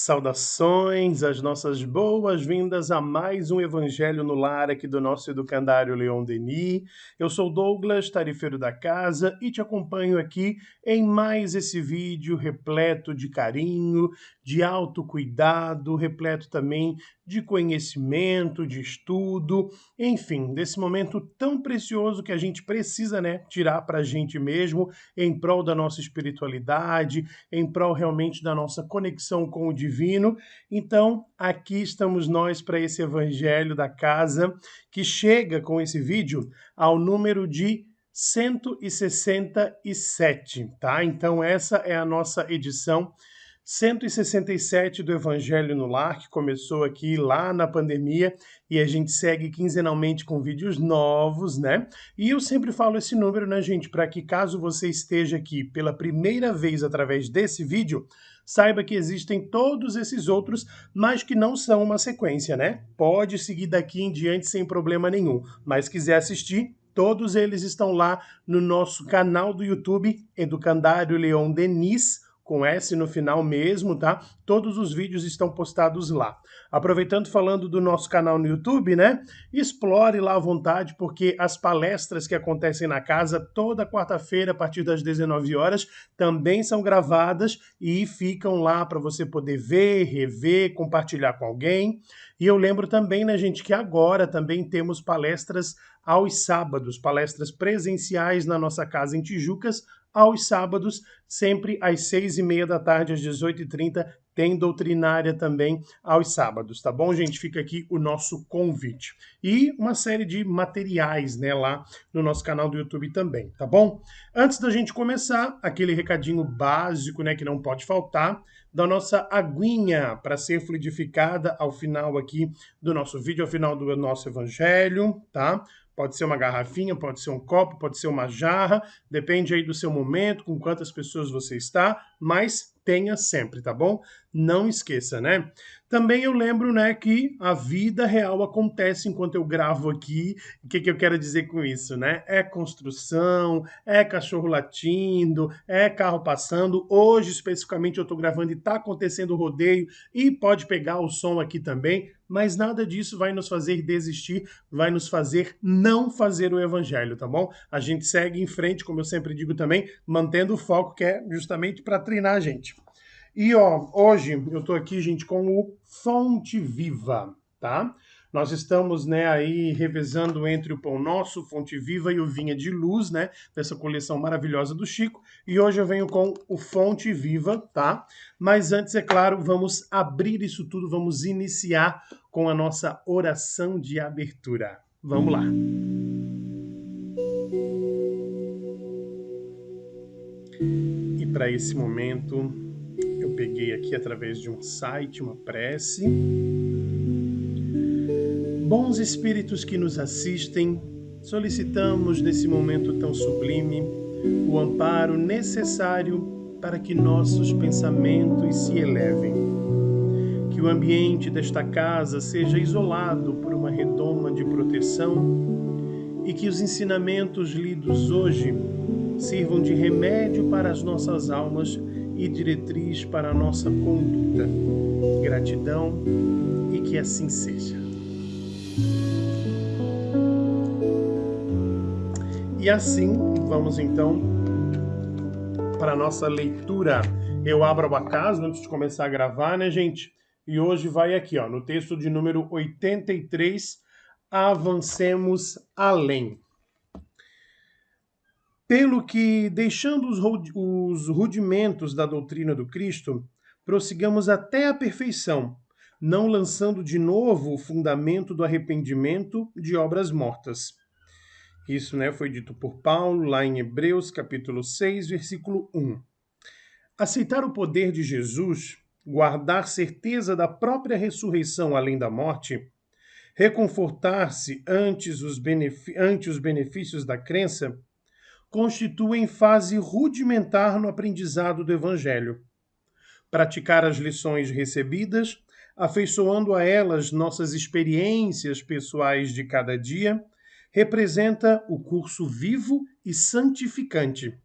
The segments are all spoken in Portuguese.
Saudações, as nossas boas-vindas a mais um Evangelho no Lar aqui do nosso educandário Leon Denis. Eu sou Douglas, tarifeiro da casa, e te acompanho aqui em mais esse vídeo repleto de carinho, de autocuidado, repleto também de conhecimento, de estudo, enfim, desse momento tão precioso que a gente precisa, tirar para a gente mesmo em prol da nossa espiritualidade, em prol realmente da nossa conexão com o divino. Então, aqui estamos nós para esse evangelho da casa, que chega com esse vídeo ao número de 167, tá? Então, essa é a nossa edição 167 do Evangelho no Lar, que começou aqui lá na pandemia, e a gente segue quinzenalmente com vídeos novos, né? E eu sempre falo esse número, né, gente, para que caso você esteja aqui pela primeira vez através desse vídeo, saiba que existem todos esses outros, mas que não são uma sequência, né? Pode seguir daqui em diante sem problema nenhum, mas quiser assistir, todos eles estão lá no nosso canal do YouTube, Educandário Leon Denis, com S no final mesmo, tá? Todos os vídeos estão postados lá. Aproveitando falando do nosso canal no YouTube, né? Explore lá à vontade, porque as palestras que acontecem na casa toda quarta-feira a partir das 19 horas também são gravadas e ficam lá para você poder ver, rever, compartilhar com alguém. E eu lembro também, né, gente, que agora também temos palestras aos sábados, palestras presenciais na nossa casa em Tijucas, aos sábados, sempre às 6h30 da tarde, às 18h30, tem doutrinária também aos sábados, tá bom, gente? Fica aqui o nosso convite. E uma série de materiais, né, lá no nosso canal do YouTube também, tá bom? Antes da gente começar, aquele recadinho básico, né, que não pode faltar, da nossa aguinha para ser fluidificada ao final aqui do nosso vídeo, ao final do nosso evangelho, tá? Pode ser uma garrafinha, pode ser um copo, pode ser uma jarra, depende aí do seu momento, com quantas pessoas você está, mas tenha sempre, tá bom? Não esqueça, né? Também eu lembro, né, que a vida real acontece enquanto eu gravo aqui. O que eu quero dizer com isso, né? É construção, é cachorro latindo, é carro passando. Hoje, especificamente, eu estou gravando e está acontecendo o rodeio e pode pegar o som aqui também, mas nada disso vai nos fazer desistir, vai nos fazer não fazer o evangelho, tá bom? A gente segue em frente, como eu sempre digo também, mantendo o foco, que é justamente para treinar a gente. E hoje eu tô aqui, gente, com o Fonte Viva, tá? Nós estamos, né, aí revezando entre o Pão Nosso, Fonte Viva e o Vinha de Luz, né, dessa coleção maravilhosa do Chico. E hoje eu venho com o Fonte Viva, tá? Mas antes, é claro, vamos abrir isso tudo, vamos iniciar com a nossa oração de abertura. Vamos lá. E para esse momento, eu peguei aqui através de um site, uma prece. Bons espíritos que nos assistem, solicitamos nesse momento tão sublime o amparo necessário para que nossos pensamentos se elevem. Que o ambiente desta casa seja isolado por uma redoma de proteção e que os ensinamentos lidos hoje sirvam de remédio para as nossas almas e diretriz para a nossa conduta. Gratidão e que assim seja. E assim, vamos então para a nossa leitura. Eu abro o acaso antes de começar a gravar, né, gente? E hoje vai aqui, ó, no texto de número 83, Avancemos Além. Pelo que, deixando os rudimentos da doutrina do Cristo, prossigamos até a perfeição, não lançando de novo o fundamento do arrependimento de obras mortas. Isso, né, foi dito por Paulo lá em Hebreus, capítulo 6, versículo 1. Aceitar o poder de Jesus, guardar certeza da própria ressurreição além da morte, reconfortar-se ante os benefícios da crença, constituem fase rudimentar no aprendizado do Evangelho. Praticar as lições recebidas, afeiçoando a elas nossas experiências pessoais de cada dia, representa o curso vivo e santificante.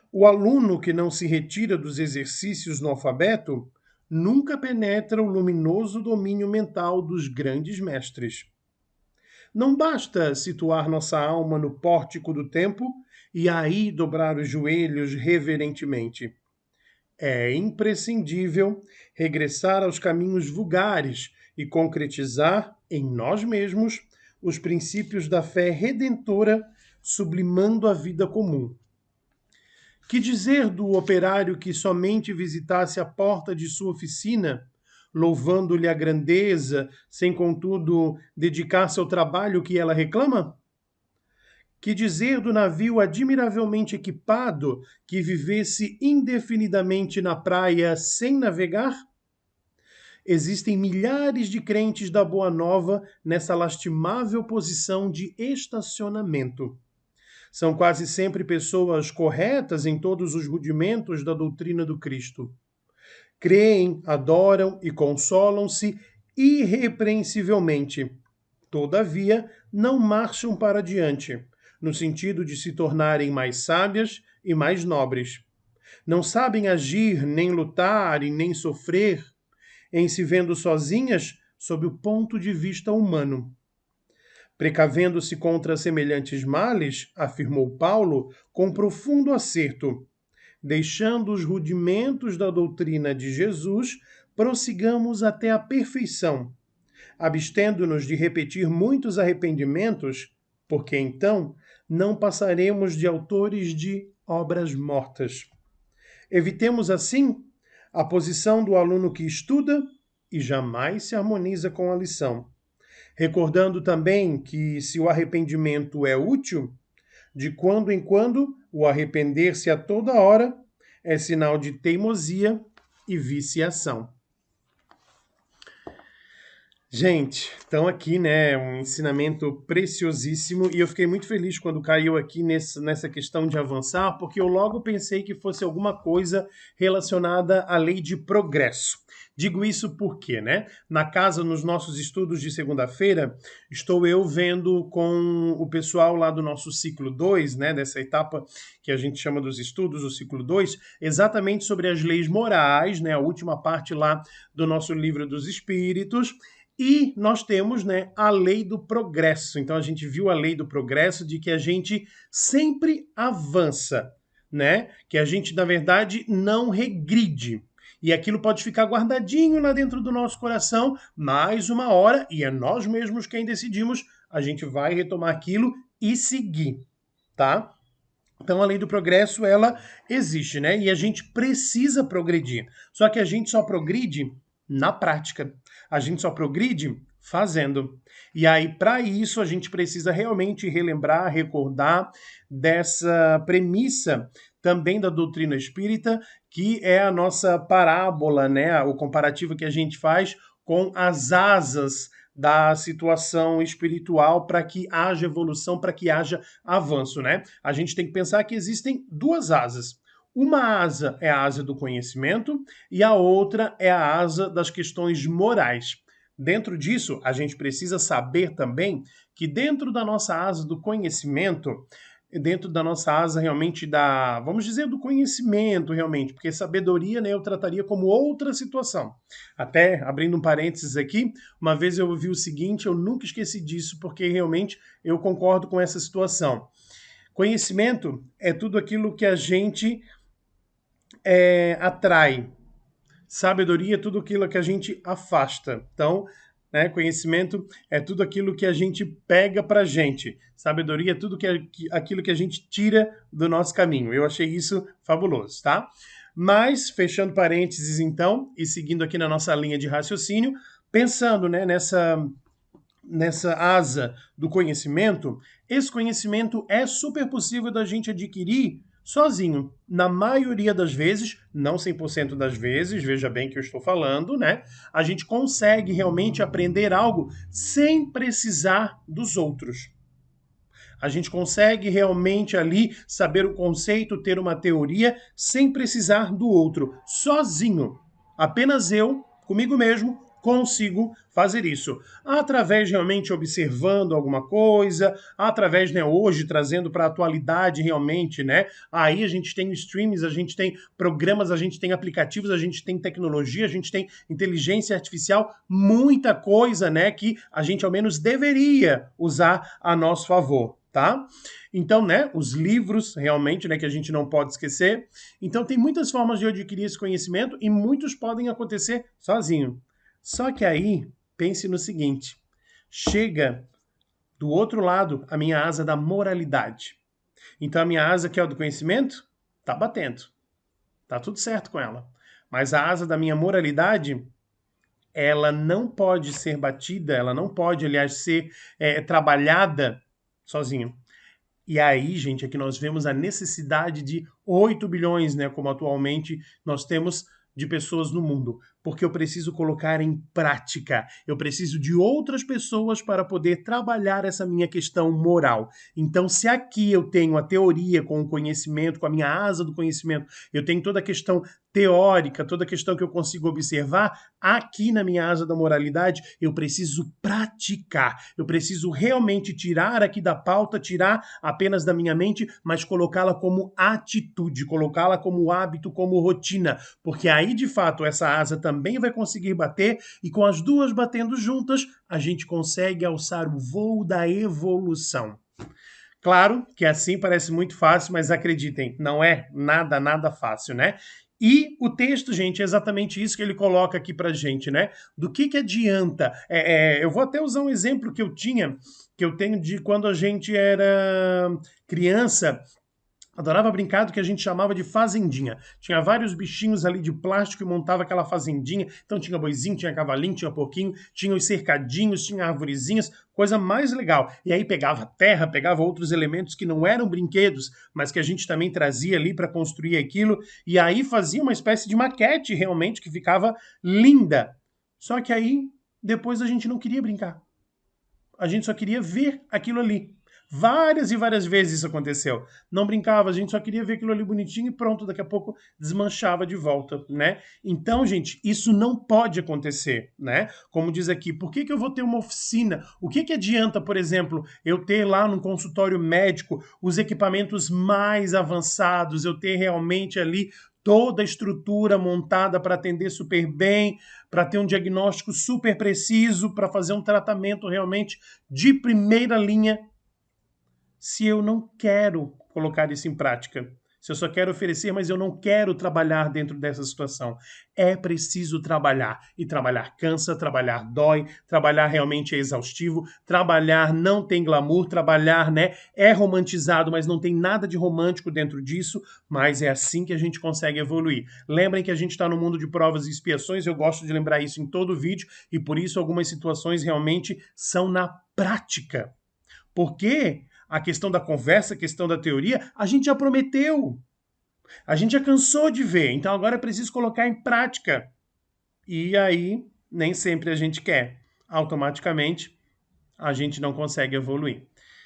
O aluno que não se retira dos exercícios no alfabeto nunca penetra o luminoso domínio mental dos grandes mestres. Não basta situar nossa alma no pórtico do tempo e aí dobrar os joelhos reverentemente. É imprescindível regressar aos caminhos vulgares e concretizar em nós mesmos os princípios da fé redentora, sublimando a vida comum. Que dizer do operário que somente visitasse a porta de sua oficina, louvando-lhe a grandeza, sem contudo dedicar-se ao trabalho que ela reclama? Que dizer do navio admiravelmente equipado que vivesse indefinidamente na praia sem navegar? Existem milhares de crentes da Boa Nova nessa lastimável posição de estacionamento. São quase sempre pessoas corretas em todos os rudimentos da doutrina do Cristo. Creem, adoram e consolam-se irrepreensivelmente. Todavia, não marcham para diante, no sentido de se tornarem mais sábias e mais nobres. Não sabem agir, nem lutar e nem sofrer, em se vendo sozinhas sob o ponto de vista humano. Precavendo-se contra semelhantes males, afirmou Paulo com profundo acerto, deixando os rudimentos da doutrina de Jesus, prossigamos até a perfeição, abstendo-nos de repetir muitos arrependimentos, porque então não passaremos de autores de obras mortas. Evitemos, assim, a posição do aluno que estuda e jamais se harmoniza com a lição. Recordando também que, se o arrependimento é útil, de quando em quando o arrepender-se a toda hora é sinal de teimosia e viciação. Gente, então aqui, né, um ensinamento preciosíssimo, e eu fiquei muito feliz quando caiu aqui nessa questão de avançar, porque eu logo pensei que fosse alguma coisa relacionada à lei de progresso. Digo isso porque, né, na casa, nos nossos estudos de segunda-feira, estou eu vendo com o pessoal lá do nosso ciclo 2, né, dessa etapa que a gente chama dos estudos, o ciclo 2, exatamente sobre as leis morais, né, a última parte lá do nosso livro dos Espíritos. E nós temos, né, a lei do progresso. Então a gente viu a lei do progresso de que a gente sempre avança, né? Que a gente, na verdade, não regride. E aquilo pode ficar guardadinho lá dentro do nosso coração mais uma hora, e é nós mesmos quem decidimos, a gente vai retomar aquilo e seguir, tá? Então a lei do progresso, ela existe, né? E a gente precisa progredir. Só que a gente só progride na prática. A gente só progride fazendo. E aí, para isso, a gente precisa realmente relembrar, recordar dessa premissa também da doutrina espírita, que é a nossa parábola, né? O comparativo que a gente faz com as asas da situação espiritual para que haja evolução, para que haja avanço, né? A gente tem que pensar que existem duas asas. Uma asa é a asa do conhecimento e a outra é a asa das questões morais. Dentro disso, a gente precisa saber também que dentro da nossa asa do conhecimento, dentro da nossa asa realmente da, vamos dizer, do conhecimento realmente, porque sabedoria, né, eu trataria como outra situação. Até, abrindo um parênteses aqui, uma vez eu ouvi o seguinte, eu nunca esqueci disso, porque realmente eu concordo com essa situação. Conhecimento é tudo aquilo que a gente atrai. Sabedoria é tudo aquilo que a gente afasta. Então, né, conhecimento é tudo aquilo que a gente pega pra gente. Sabedoria é tudo aquilo que a gente tira do nosso caminho. Eu achei isso fabuloso, tá? Mas, fechando parênteses então, e seguindo aqui na nossa linha de raciocínio, pensando, né, nessa asa do conhecimento, esse conhecimento é super possível da gente adquirir sozinho. Na maioria das vezes, não 100% das vezes, veja bem que eu estou falando, né? A gente consegue realmente aprender algo sem precisar dos outros. A gente consegue realmente ali saber o conceito, ter uma teoria, sem precisar do outro, sozinho. Apenas eu, comigo mesmo, consigo fazer isso através realmente observando alguma coisa, através, né, hoje trazendo para a atualidade realmente, né? Aí a gente tem streams, a gente tem programas, a gente tem aplicativos, a gente tem tecnologia, a gente tem inteligência artificial, muita coisa, né, que a gente ao menos deveria usar a nosso favor, tá? Então, né, os livros realmente, né, que a gente não pode esquecer. Então, tem muitas formas de eu adquirir esse conhecimento e muitos podem acontecer sozinho. Só que aí, pense no seguinte, chega do outro lado a minha asa da moralidade. Então, a minha asa, que é o do conhecimento, tá batendo. Tá tudo certo com ela. Mas a asa da minha moralidade, ela não pode ser batida, ela não pode, aliás, ser trabalhada sozinho. E aí, gente, é que nós vemos a necessidade de 8 bilhões, né, como atualmente nós temos de pessoas no mundo, porque eu preciso colocar em prática. Eu preciso de outras pessoas para poder trabalhar essa minha questão moral. Então, se aqui eu tenho a teoria com o conhecimento, com a minha asa do conhecimento, eu tenho toda a questão teórica, toda a questão que eu consigo observar, aqui na minha asa da moralidade, eu preciso praticar. Eu preciso realmente tirar aqui da pauta, tirar apenas da minha mente, mas colocá-la como atitude, colocá-la como hábito, como rotina, porque aí, de fato, essa asa também vai conseguir bater e com as duas batendo juntas, a gente consegue alçar o voo da evolução. Claro que assim parece muito fácil, mas acreditem, não é nada fácil, né? E o texto, gente, é exatamente isso que ele coloca aqui pra gente, né? Do que adianta? Eu vou até usar um exemplo que eu tenho de quando a gente era criança. Adorava brincar do que a gente chamava de fazendinha. Tinha vários bichinhos ali de plástico e montava aquela fazendinha. Então tinha boizinho, tinha cavalinho, tinha porquinho, tinha os cercadinhos, tinha arvorezinhas, coisa mais legal. E aí pegava terra, pegava outros elementos que não eram brinquedos, mas que a gente também trazia ali para construir aquilo. E aí fazia uma espécie de maquete realmente que ficava linda. Só que aí depois a gente não queria brincar. A gente só queria ver aquilo ali. Várias e várias vezes isso aconteceu. Não brincava, a gente só queria ver aquilo ali bonitinho e pronto, daqui a pouco desmanchava de volta, né? Então, gente, isso não pode acontecer, né? Como diz aqui, por que eu vou ter uma oficina? O que adianta, por exemplo, eu ter lá no consultório médico os equipamentos mais avançados, eu ter realmente ali toda a estrutura montada para atender super bem, para ter um diagnóstico super preciso, para fazer um tratamento realmente de primeira linha, se eu não quero colocar isso em prática. Se eu só quero oferecer, mas eu não quero trabalhar dentro dessa situação. É preciso trabalhar. E trabalhar cansa, trabalhar dói, trabalhar realmente é exaustivo, trabalhar não tem glamour, trabalhar, né, é romantizado, mas não tem nada de romântico dentro disso, mas é assim que a gente consegue evoluir. Lembrem que a gente está no mundo de provas e expiações, eu gosto de lembrar isso em todo vídeo, e por isso algumas situações realmente são na prática. Porque a questão da conversa, a questão da teoria, a gente já prometeu. A gente já cansou de ver. Então agora é preciso colocar em prática. E aí, nem sempre a gente quer. Automaticamente, a gente não consegue evoluir.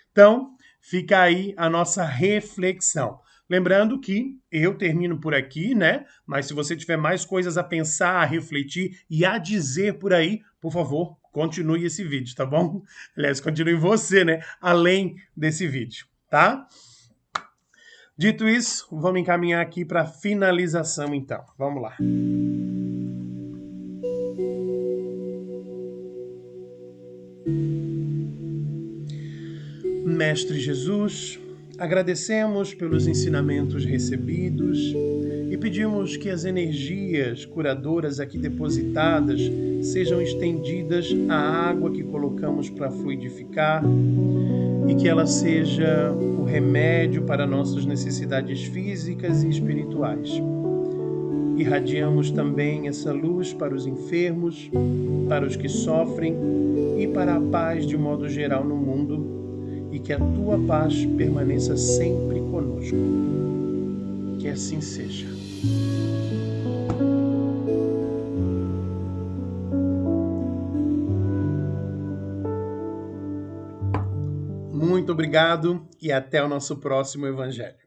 Então, fica aí a nossa reflexão. Lembrando que eu termino por aqui, né? Mas se você tiver mais coisas a pensar, a refletir e a dizer por aí, por favor, continue esse vídeo, tá bom? Aliás, continue você, né? Além desse vídeo, tá? Dito isso, vamos encaminhar aqui para finalização, então. Vamos lá. Mestre Jesus, agradecemos pelos ensinamentos recebidos e pedimos que as energias curadoras aqui depositadas sejam estendidas à água que colocamos para fluidificar e que ela seja o remédio para nossas necessidades físicas e espirituais. Irradiamos também essa luz para os enfermos, para os que sofrem e para a paz de modo geral no mundo, e que a tua paz permaneça sempre conosco. Que assim seja. Muito obrigado e até o nosso próximo Evangelho.